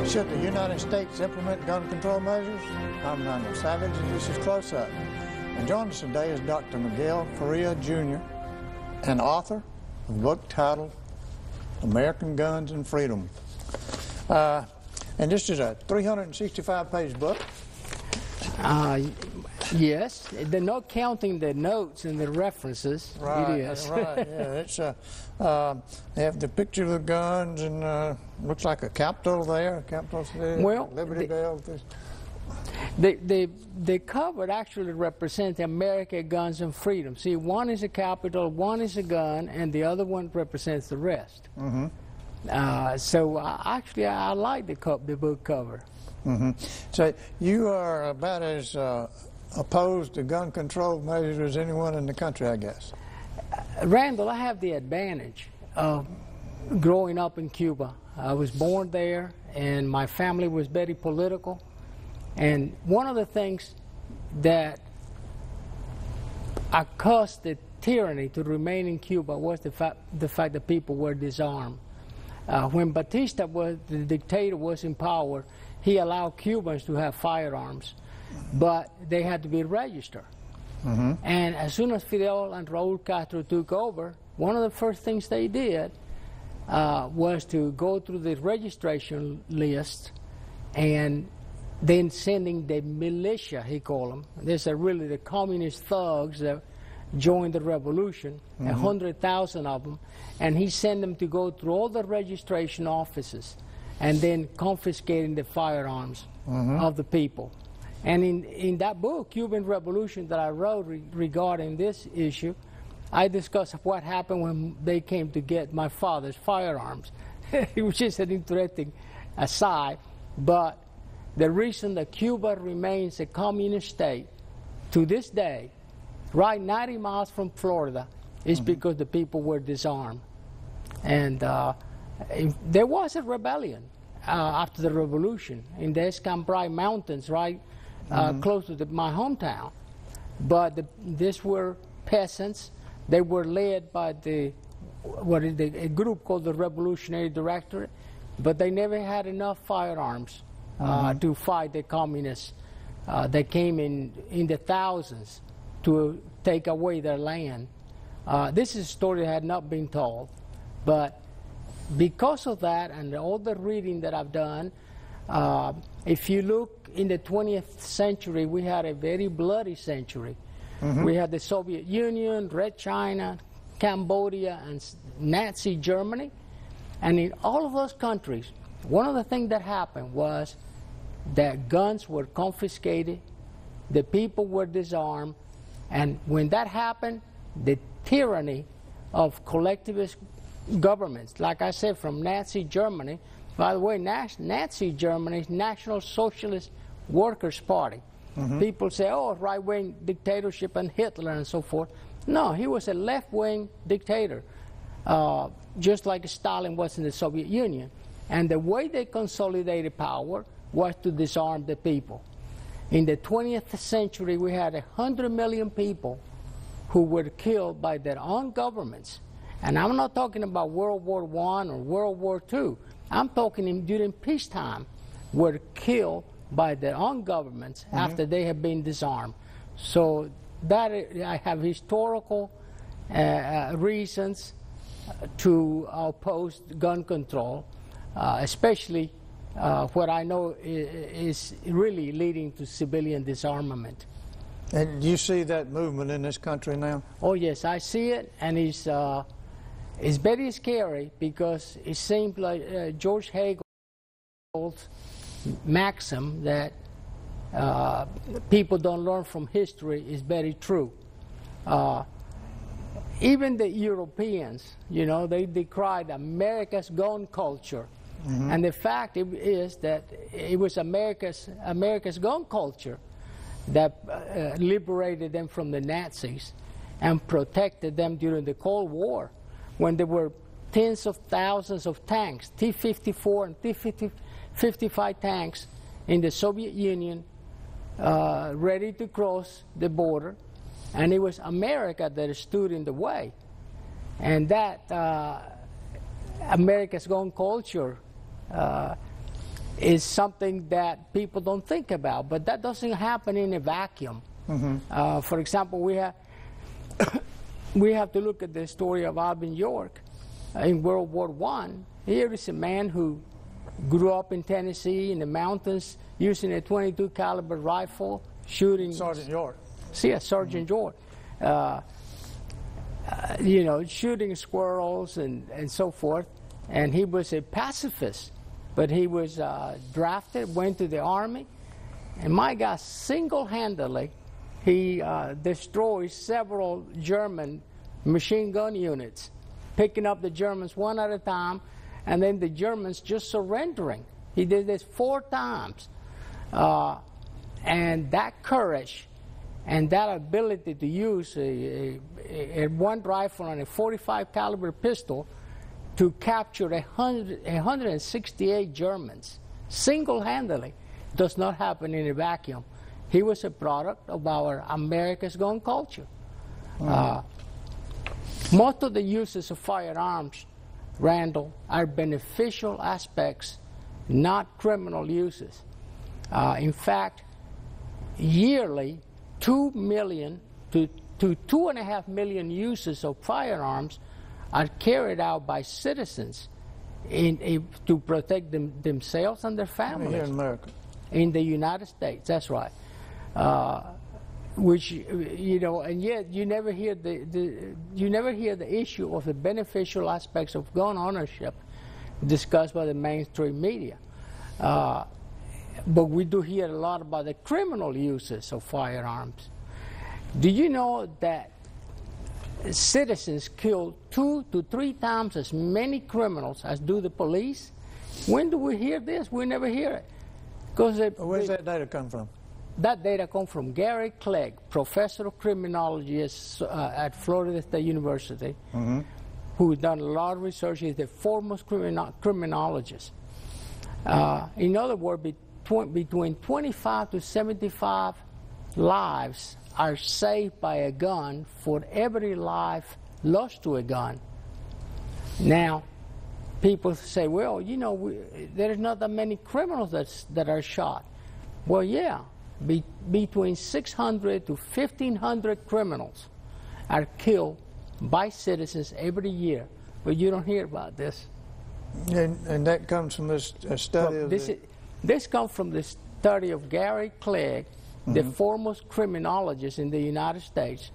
Should the United States implement gun control measures? I'm Randall Savage, and this is Close Up. And joining us today is Dr. Miguel Faria, Jr., an author of a book titled American Guns and Freedom. And this is a 365-page book. Yes, they're not counting the notes and the references. Right, it is. Right, yeah. It's, they have the picture of the guns and looks like a Capitol there, Capitol City, well, Liberty Bell. The cover actually represents America, Guns, and Freedom. See, one is a Capitol, one is a gun, and the other one represents the rest. Mm-hmm. So actually, I like the book cover. Mm-hmm. So you are about as opposed to gun control measures as anyone in the country, I guess. Randall, I have the advantage of growing up in Cuba. I was born there, and my family was very political. And one of the things that caused the tyranny to remain in Cuba was the fact that people were disarmed. When Batista, the dictator, was in power, he allowed Cubans to have firearms, but they had to be registered. Mm-hmm. And as soon as Fidel and Raul Castro took over, one of the first things they did was to go through the registration list and then sending the militia, he called them. These are really the communist thugs that joined the revolution, 100,000 of them, and he sent them to go through all the registration offices and then confiscating the firearms of the people. And in that book, Cuban Revolution, that I wrote regarding this issue, I discussed what happened when they came to get my father's firearms, which is an interesting aside. But the reason that Cuba remains a communist state to this day, right 90 miles from Florida, is because the people were disarmed. And there was a rebellion after the revolution in the Escambray Mountains, right close to my hometown. But these were peasants. They were led by a group called the Revolutionary Directorate, but they never had enough firearms to fight the communists. They came in the thousands to take away their land. This is a story that had not been told, but because of that and all the reading that I've done, if you look in the 20th century, we had a very bloody century. We had the Soviet Union, Red China, Cambodia, and Nazi Germany. And in all of those countries, one of the things that happened was that guns were confiscated, the people were disarmed, and when that happened, the tyranny of collectivist governments, like I said, from Nazi Germany. By the way, Nazi Germany's National Socialist Workers' Party. People say, oh, right-wing dictatorship and Hitler and so forth. No, he was a left-wing dictator, just like Stalin was in the Soviet Union. And the way they consolidated power was to disarm the people. In the 20th century, we had 100 million people who were killed by their own governments. And I'm not talking about World War I or World War II. I'm talking during peacetime, were killed by their own governments after they have been disarmed. So that I have historical reasons to oppose gun control, especially what I know is really leading to civilian disarmament. And you see that movement in this country now? Oh yes, I see it, and it's very scary because it seems like George Hegel's maxim that people don't learn from history is very true. Even the Europeans, you know, they decried America's gun culture. And the fact is that it was America's gun culture that liberated them from the Nazis and protected them during the Cold War, when there were tens of thousands of tanks, T-54 and T-55 tanks in the Soviet Union, ready to cross the border, and it was America that stood in the way. And that America's gun culture is something that people don't think about, but that doesn't happen in a vacuum. For example, we have to look at the story of Alvin York in World War I. Here is a man who grew up in Tennessee in the mountains using a .22 caliber rifle, shooting. Sergeant York. Yeah, Sergeant York. You know, shooting squirrels and so forth. And he was a pacifist, but he was drafted, went to the Army, and my God, single-handedly, he destroyed several German machine gun units, picking up the Germans one at a time, and then the Germans just surrendering. He did this 4 times. And that courage and that ability to use a one rifle and a .45 caliber pistol to capture 168 Germans single-handedly does not happen in a vacuum. He was a product of our America's gun culture. Most of the uses of firearms, Randall, are beneficial aspects, not criminal uses. In fact, yearly, 2 million to 2.5 million uses of firearms are carried out by citizens to protect themselves and their families. Here in America. In the United States, that's right. Which, you know, and yet you never hear the issue of the beneficial aspects of gun ownership discussed by the mainstream media. But we do hear a lot about the criminal uses of firearms. Do you know that citizens kill 2 to 3 times as many criminals as do the police? When do we hear this? We never hear it. Where's that data come from? That data comes from Gary Clegg, professor of criminology at Florida State University, who's done a lot of research. He's the foremost criminologist. In other words, between 25 to 75 lives are saved by a gun for every life lost to a gun. Now, people say, well, you know, there's not that many criminals that are shot. Well, yeah, between 600 to 1,500 criminals are killed by citizens every year, but you don't hear about this. And that comes from this study of This comes from the study of Gary Clegg, the foremost criminologist in the United States.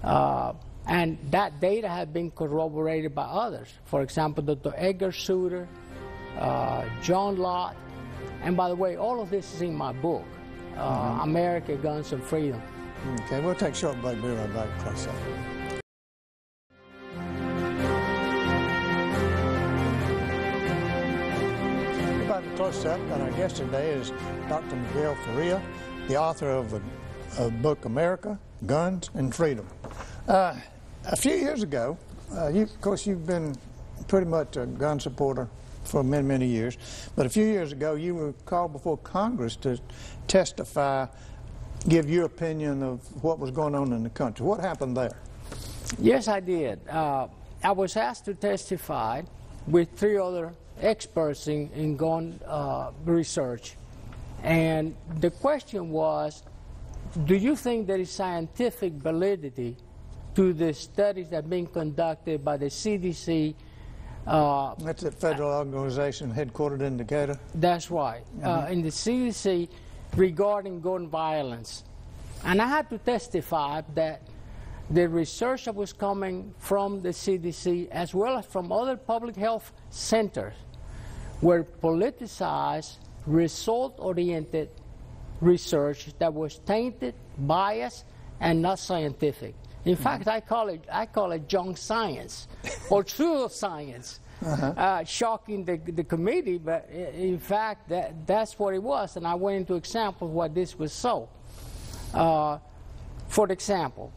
And that data has been corroborated by others. For example, Dr. Edgar Suter, John Lott. And by the way, all of this is in my book, America, Guns, and Freedom. Okay, we'll take a short break. Be right back. Close up. Close up, and our guest today is Dr. Miguel Faria, the author of the book America, Guns, and Freedom. A few years ago, of course, you've been pretty much a gun supporter for many, many years, but a few years ago, you were called before Congress to testify, give your opinion of what was going on in the country. What happened there? Yes, I did. I was asked to testify with 3 other experts in gun research, and the question was, do you think there is scientific validity to the studies that are being conducted by the CDC? That's a federal organization headquartered in Decatur? That's right, in the CDC regarding gun violence. And I had to testify that the research that was coming from the CDC as well as from other public health centers were politicized, result-oriented research that was tainted, biased, and not scientific. In fact, I call it junk science or pseudoscience. Shocking the committee, but in fact that's what it was. And I went into examples why this was so. For example,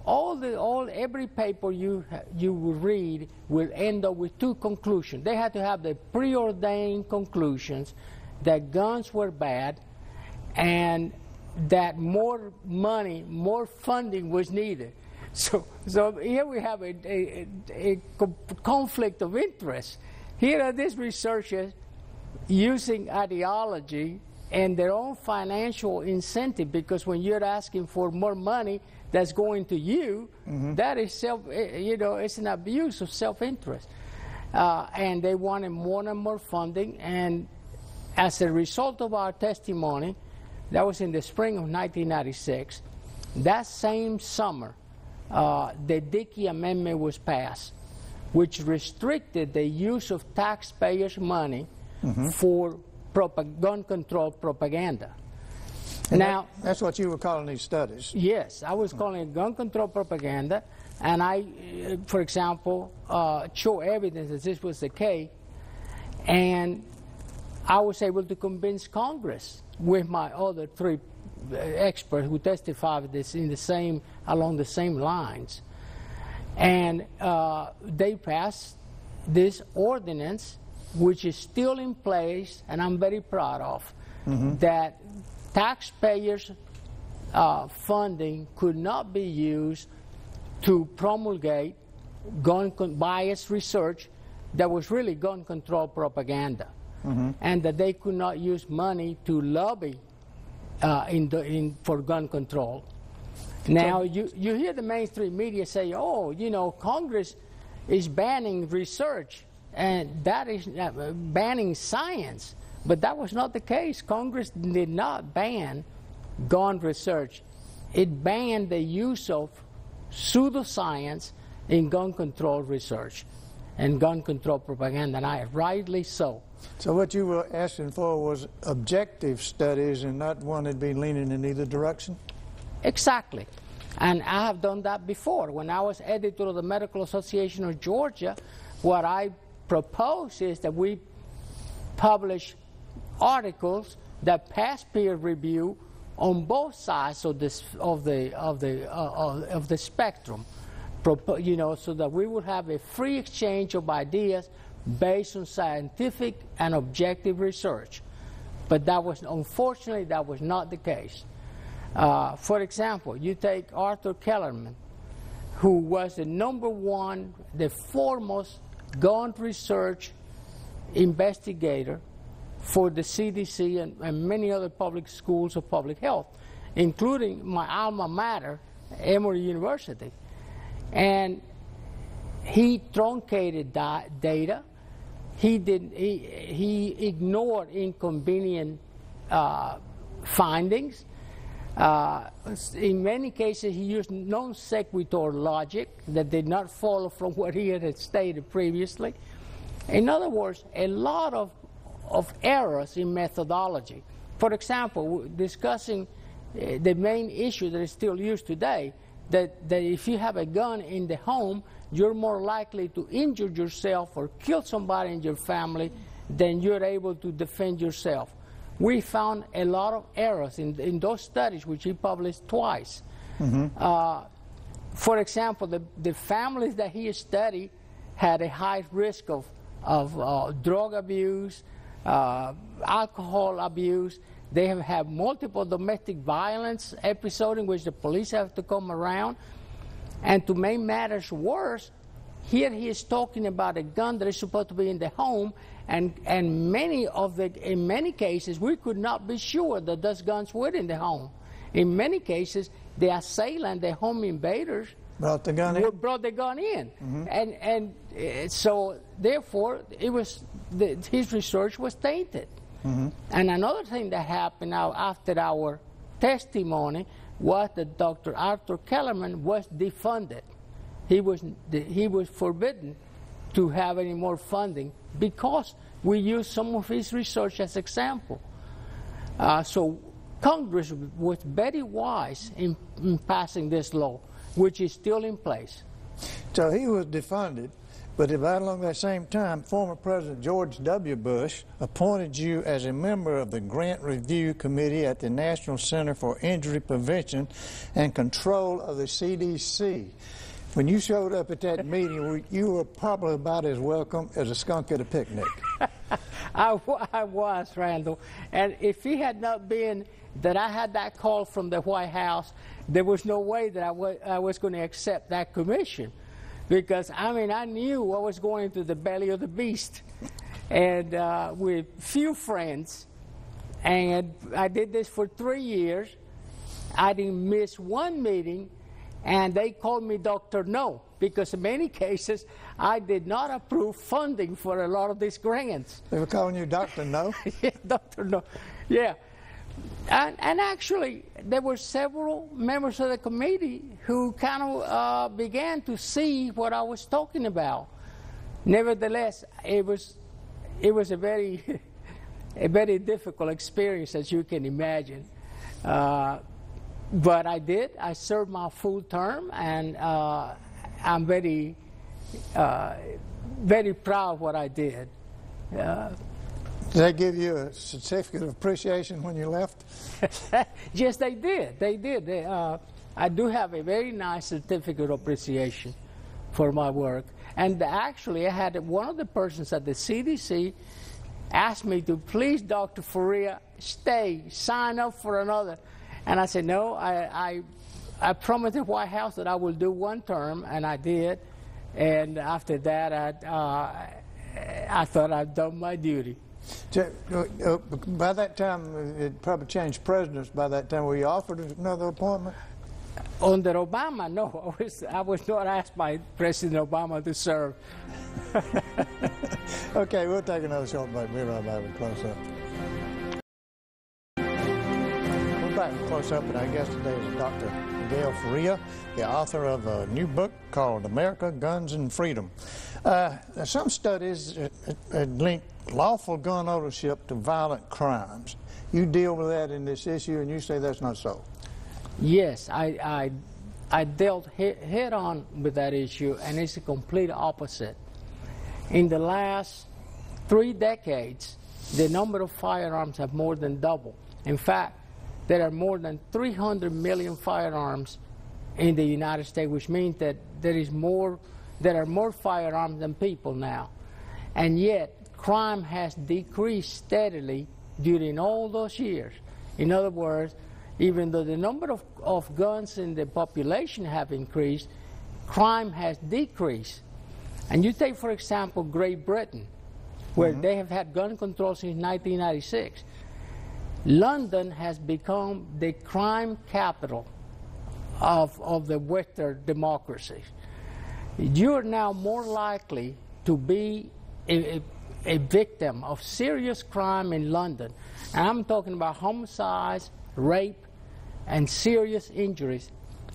every paper you will read will end up with 2 conclusions. They had to have the preordained conclusions that guns were bad and that more money, more funding was needed. So here we have a conflict of interest. Here are these researchers using ideology and their own financial incentive, because when you're asking for more money that's going to you, that is it's an abuse of self-interest. And they wanted more and more funding, and as a result of our testimony, that was in the spring of 1996, that same summer, the Dickey Amendment was passed, which restricted the use of taxpayers' money for gun control propaganda. And now, that's what you were calling these studies. Yes, I was calling it gun control propaganda, and I, for example, show evidence that this was the case, and I was able to convince Congress with my other three experts who testified this along the same lines, and they passed this ordinance, which is still in place, and I'm very proud of, that taxpayers' funding could not be used to promulgate biased research that was really gun control propaganda, and that they could not use money to lobby for gun control. Now, you hear the mainstream media say, oh, Congress is banning research, and that is banning science. But that was not the case. Congress did not ban gun research. It banned the use of pseudoscience in gun control research and gun control propaganda, and rightly so. So what you were asking for was objective studies and not one that'd be leaning in either direction? Exactly. And I have done that before. When I was editor of the Medical Association of Georgia, what I proposed is that we publish articles that pass peer review on both sides of the spectrum, so that we would have a free exchange of ideas based on scientific and objective research. But unfortunately, that was not the case. For example, you take Arthur Kellerman, who was the foremost gun research investigator for the CDC and many other public schools of public health, including my alma mater, Emory University. And he truncated that data. He ignored inconvenient findings. In many cases, he used non sequitur logic that did not follow from what he had stated previously. In other words, a lot of errors in methodology. For example, discussing the main issue that is still used today, that if you have a gun in the home, you're more likely to injure yourself or kill somebody in your family than you're able to defend yourself. We found a lot of errors in those studies, which he published twice. For example, the families that he studied had a high risk of drug abuse, alcohol abuse. They have had multiple domestic violence episodes in which the police have to come around. And to make matters worse, here he is talking about a gun that is supposed to be in the home, and in many cases, we could not be sure that those guns were in the home. In many cases, the assailant, the home invaders, brought the gun in. And so, therefore, his research was tainted. And another thing that happened now after our testimony was that Dr. Arthur Kellerman was defunded. He was forbidden to have any more funding because we used some of his research as example. So Congress was very wise in passing this law, which is still in place. So he was defunded, but right along that same time, former President George W. Bush appointed you as a member of the Grant Review Committee at the National Center for Injury Prevention and Control of the CDC. When you showed up at that meeting, you were probably about as welcome as a skunk at a picnic. I was, Randall. And if it had not been that I had that call from the White House, there was no way that I was going to accept that commission. Because, I knew what was going into the belly of the beast. and with few friends. And I did this for 3 years. I didn't miss one meeting, and they called me Dr. No, because in many cases I did not approve funding for a lot of these grants. They were calling you Dr. No? Yeah, Dr. No. Yeah. And actually, there were several members of the committee who kind of began to see what I was talking about. Nevertheless, it was a very difficult experience, as you can imagine. But I did. I served my full term, and I'm very proud of what I did. Did they give you a certificate of appreciation when you left? Yes, they did. They did. I do have a very nice certificate of appreciation for my work. And actually, I had one of the persons at the CDC asked me to, please, Dr. Faria, stay, sign up for another. And I said, no, I promised the White House that I will do one term, and I did. And after that, I thought I'd done my duty. By that time, it probably changed presidents by that time. Were you offered another appointment? Under Obama, no. I was not asked by President Obama to serve. Okay, we'll take another short break. We'll be right back with Close Up. We're back with Close Up, and our guest today is Dr. Miguel Faria, the author of a new book called America, Guns and Freedom. Some studies link lawful gun ownership to violent crimes. You deal with that in this issue, and you say that's not so. Yes, I dealt head on with that issue, and it's the complete opposite. In the last 3 decades, the number of firearms have more than doubled. In fact, there are more than 300 million firearms in the United States, which means that there are more firearms than people now. And yet, crime has decreased steadily during all those years. In other words, even though the number of guns in the population have increased, crime has decreased. And you take, for example, Great Britain, where they have had gun control since 1996. London has become the crime capital of the Western democracies. You're now more likely to be a victim of serious crime in London. And I'm talking about homicides, rape, and serious injuries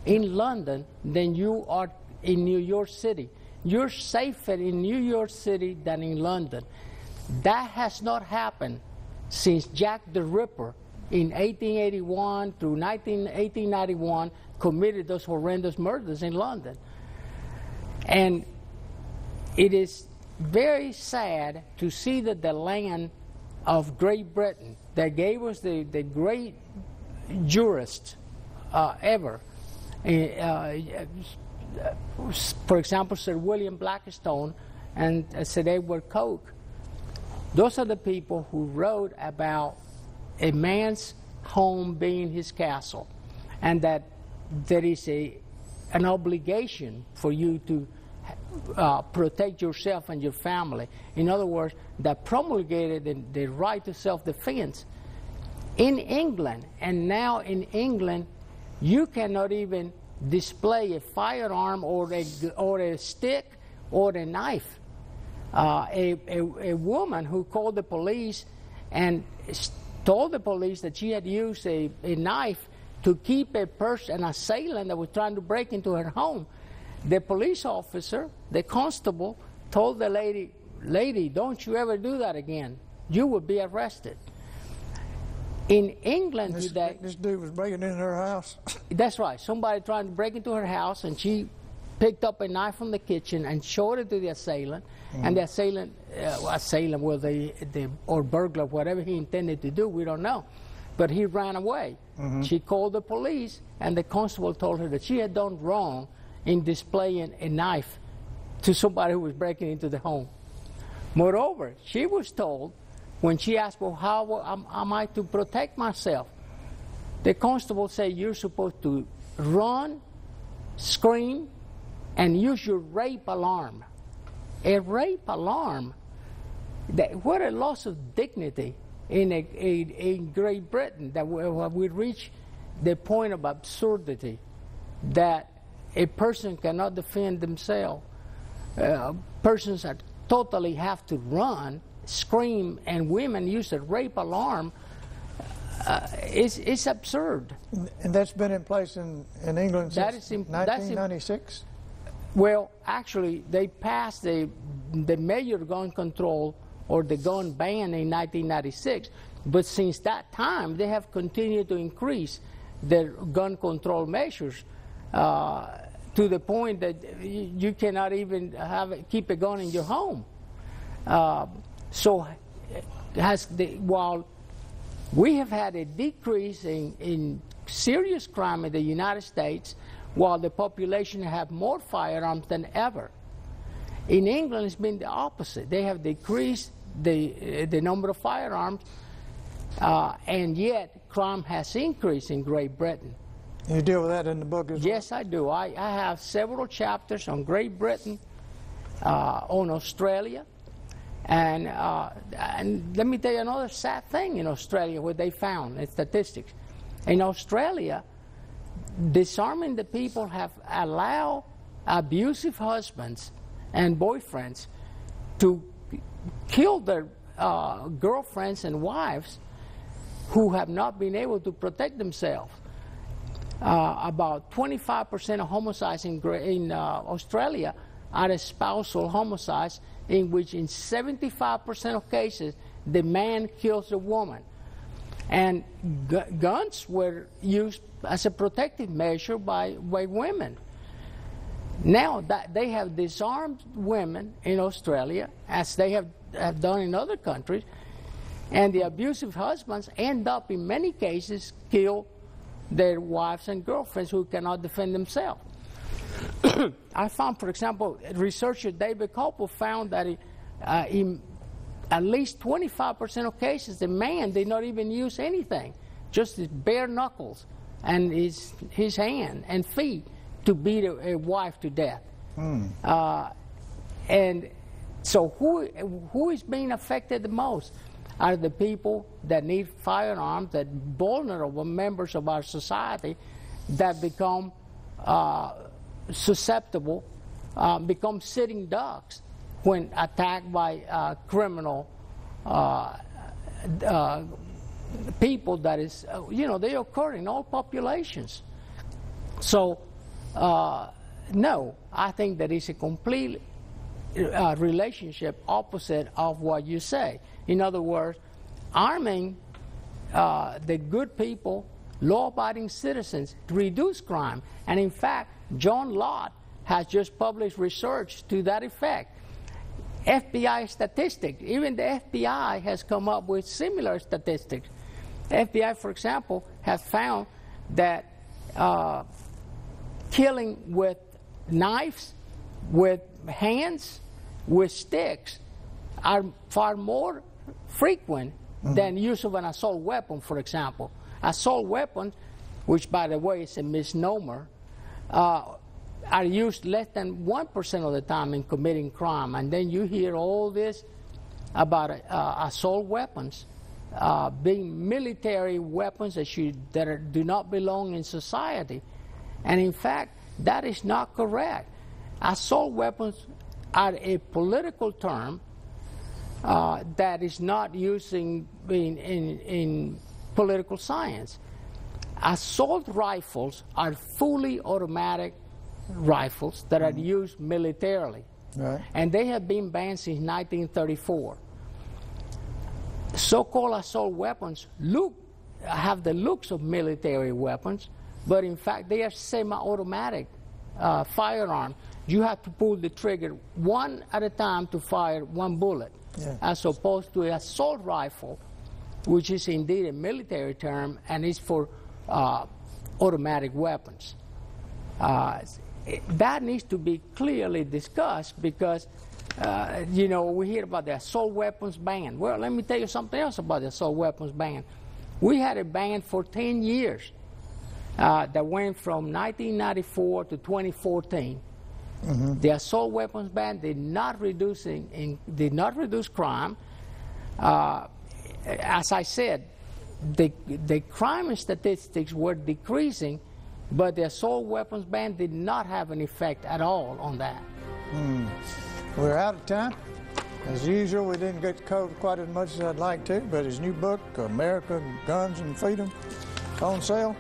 in London than you are in New York City. You're safer in New York City than in London. That has not happened since Jack the Ripper in 1881 through 1891 committed those horrendous murders in London. And it is very sad to see that the land of Great Britain that gave us the great jurists ever, for example, Sir William Blackstone and Sir Edward Coke, those are the people who wrote about a man's home being his castle, and that there is an obligation for you to protect yourself and your family. In other words, that promulgated the right to self-defense. In England, and now in England, you cannot even display a firearm or a stick or a knife. A woman who called the police and told the police that she had used a knife to keep an assailant that was trying to break into her home. The police officer, the constable, told the lady, don't you ever do that again. You will be arrested. In England today... This dude was breaking into her house? That's right. Somebody trying to break into her house, and she picked up a knife from the kitchen and showed it to the assailant. And the assailant, or burglar, whatever he intended to do, we don't know. But he ran away. She called the police, and the constable told her that she had done wrong in displaying a knife to somebody who was breaking into the home. Moreover, she was told, when she asked, well, how am I to protect myself? The constable said, you're supposed to run, scream, and use your rape alarm. A rape alarm what a loss of dignity in Great Britain, that we reach the point of absurdity that a person cannot defend themselves. Persons that totally have to run, scream, and women use a rape alarm. It's absurd. And that's been in place in England since 1996? Well, actually, they passed the major gun control or the gun ban in 1996, but since that time, they have continued to increase their gun control measures to the point that you cannot even keep a gun in your home. While we have had a decrease in serious crime in the United States, while the population have more firearms than ever. In England, it's been the opposite. They have decreased the number of firearms, and yet crime has increased in Great Britain. You deal with that in the book as well? Yes, I do. I have several chapters on Great Britain, on Australia, and let me tell you another sad thing in Australia, what they found in statistics. In Australia, disarming the people have allowed abusive husbands and boyfriends to kill their girlfriends and wives who have not been able to protect themselves. About 25% of homicides in Australia are spousal homicides, in which in 75% of cases the man kills the woman. And guns were used as a protective measure by women. Now that they have disarmed women in Australia, as they have done in other countries, and the abusive husbands end up in many cases kill their wives and girlfriends who cannot defend themselves. I found, for example, researcher David Koppel found that in at least 25% of cases, the man did not even use anything, just his bare knuckles and his hand and feet to beat a wife to death. And so who is being affected the most are the people that need firearms, that vulnerable members of our society that become susceptible, become sitting ducks when attacked by criminal people that is, they occur in all populations. So, no, I think that is a complete relationship opposite of what you say. In other words, arming the good people, law-abiding citizens, to reduce crime. And in fact, John Lott has just published research to that effect. FBI statistics, even the FBI has come up with similar statistics. FBI, for example, has found that killing with knives, with hands, with sticks are far more frequent than use of an assault weapon, for example. Assault weapons, which by the way is a misnomer, are used less than 1% of the time in committing crime. And then you hear all this about assault weapons being military weapons that do not belong in society. And in fact, that is not correct. Assault weapons are a political term that is not used in political science. Assault rifles are fully automatic rifles that are used militarily. Right. And they have been banned since 1934. So-called assault weapons have the looks of military weapons, but in fact they are semi-automatic firearms. You have to pull the trigger one at a time to fire one bullet, as opposed to an assault rifle, which is indeed a military term and is for automatic weapons. That needs to be clearly discussed because, we hear about the assault weapons ban. Well, let me tell you something else about the assault weapons ban. We had a ban for 10 years that went from 1994 to 2014. The assault weapons ban did not reduce crime, As I said, the crime statistics were decreasing, but the assault weapons ban did not have an effect at all on that. We're out of time. As usual, we didn't get covered quite as much as I'd like to, but his new book, America, Guns and Freedom, on sale.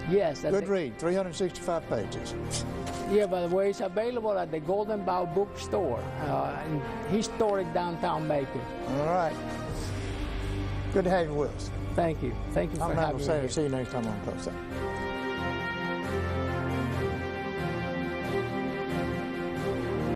Yes. Good read, 365 pages. Yeah, by the way, it's available at the Golden Bough Bookstore in historic downtown Macon. All right. Good to have you with us. Thank you. Thank you for having me. See you next time on Close Up.